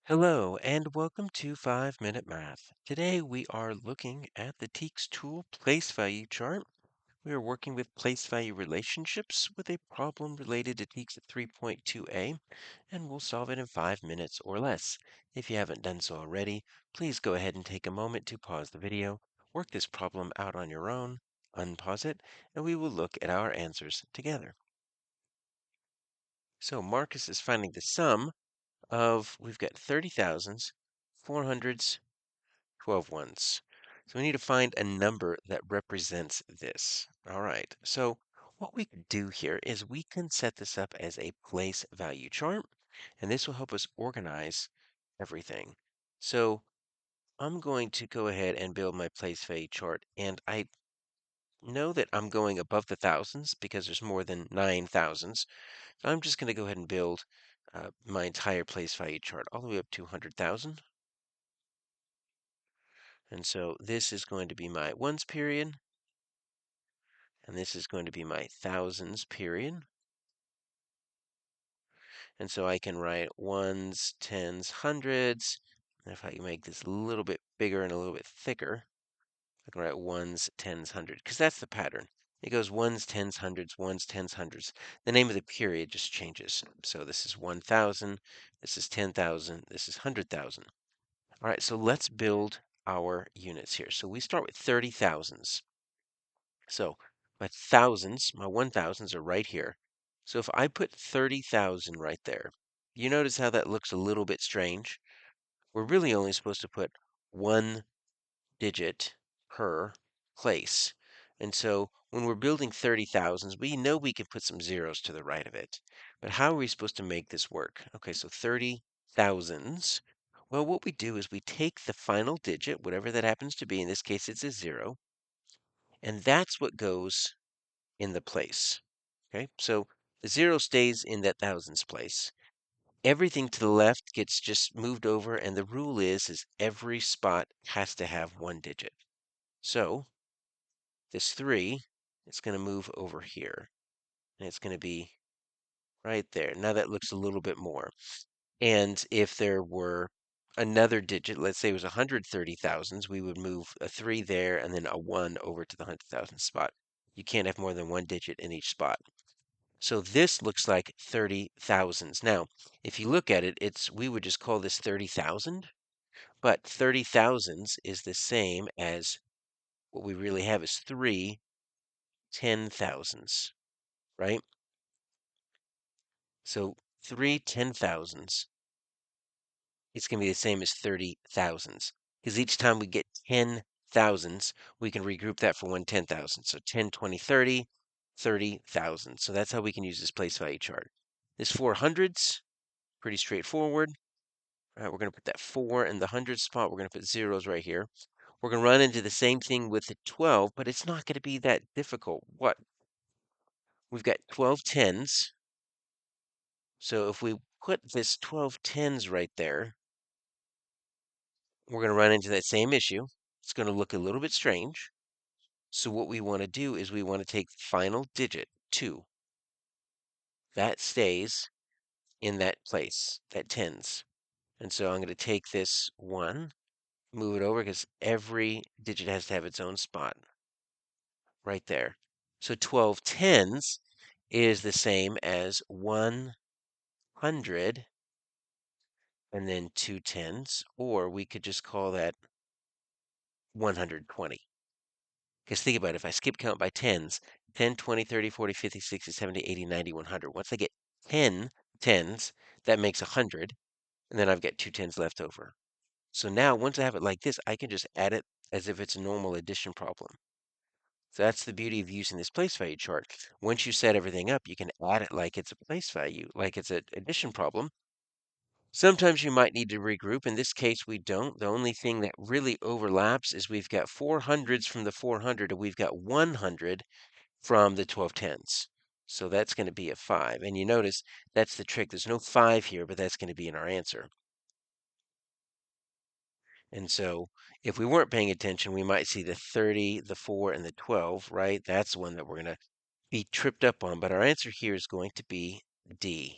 Hello and welcome to 5 Minute Math. Today we are looking at the TEKS tool place value chart. We are working with place value relationships with a problem related to TEKS 3.2a, and we'll solve it in 5 minutes or less. If you haven't done so already, please go ahead and take a moment to pause the video, work this problem out on your own, unpause it, and we will look at our answers together. So Marcus is finding the sum we've got 30 thousands, 400s, 12 ones. So we need to find a number that represents this. All right, so what we can do here is we can set this up as a place value chart, and this will help us organize everything. So I'm going to go ahead and build my place value chart, and I know that I'm going above the thousands because there's more than 9 thousands. So I'm just going to go ahead and build my entire place value chart all the way up to 100,000. And so this is going to be my ones period, and this is going to be my thousands period. And so I can write ones, tens, hundreds. And if I can make this a little bit bigger and a little bit thicker, I can write ones, tens, hundreds, because that's the pattern. It goes ones, tens, hundreds, ones, tens, hundreds. The name of the period just changes. So this is 1,000, this is 10,000, this is 100,000. All right, so let's build our units here. So we start with 30 thousands. So my thousands, my 1,000s are right here. So if I put 30,000 right there, you notice how that looks a little bit strange? We're really only supposed to put one digit per place. And so when we're building 30,000s, we know we can put some zeros to the right of it. But how are we supposed to make this work? Okay, so 30,000s. Well, what we do is we take the final digit, whatever that happens to be. In this case, it's a 0. And that's what goes in the place. Okay, so the 0 stays in that thousands place. Everything to the left gets just moved over, and the rule is every spot has to have one digit. So this 3 is going to move over here, and it's going to be right there. Now that looks a little bit more. And if there were another digit, let's say it was 130,000s, we would move a 3 there and then a 1 over to the 100,000 spot. You can't have more than one digit in each spot. So this looks like 30,000s. Now, if you look at it, we would just call this 30,000, but 30,000s is the same as what we really have is 3 10,000s, right? So 3 10,000s, it's going to be the same as 30,000s, because each time we get 10,000s, we can regroup that for 1 10,000. So 10, 20, 30, 30,000. So that's how we can use this place value chart. This 400s, pretty straightforward. All right, we're going to put that 4 in the hundred spot. We're going to put zeros right here. We're going to run into the same thing with the 12, but it's not going to be that difficult. What? We've got 12 tens. So if we put this 12 tens right there, we're going to run into that same issue. It's going to look a little bit strange. So what we want to do is we want to take the final digit, 2. That stays in that place, that tens. And so I'm going to take this 1, move it over because every digit has to have its own spot right there. So 12 tens is the same as 100 and then 2 tens, or we could just call that 120. Because think about it, if I skip count by tens, 10, 20, 30, 40, 50, 60, 70, 80, 90, 100. Once I get 10 tens, that makes 100, and then I've got 2 tens left over. So now, once I have it like this, I can just add it as if it's a normal addition problem. So that's the beauty of using this place value chart. Once you set everything up, you can add it like it's a place value, like it's an addition problem. Sometimes you might need to regroup. In this case, we don't. The only thing that really overlaps is we've got 400s from the 400, and we've got 100 from the 12 tens. So that's going to be a 5. And you notice that's the trick. There's no 5 here, but that's going to be in our answer. And so if we weren't paying attention, we might see the 30, the 4, and the 12, right? That's the one that we're going to be tripped up on. But our answer here is going to be D.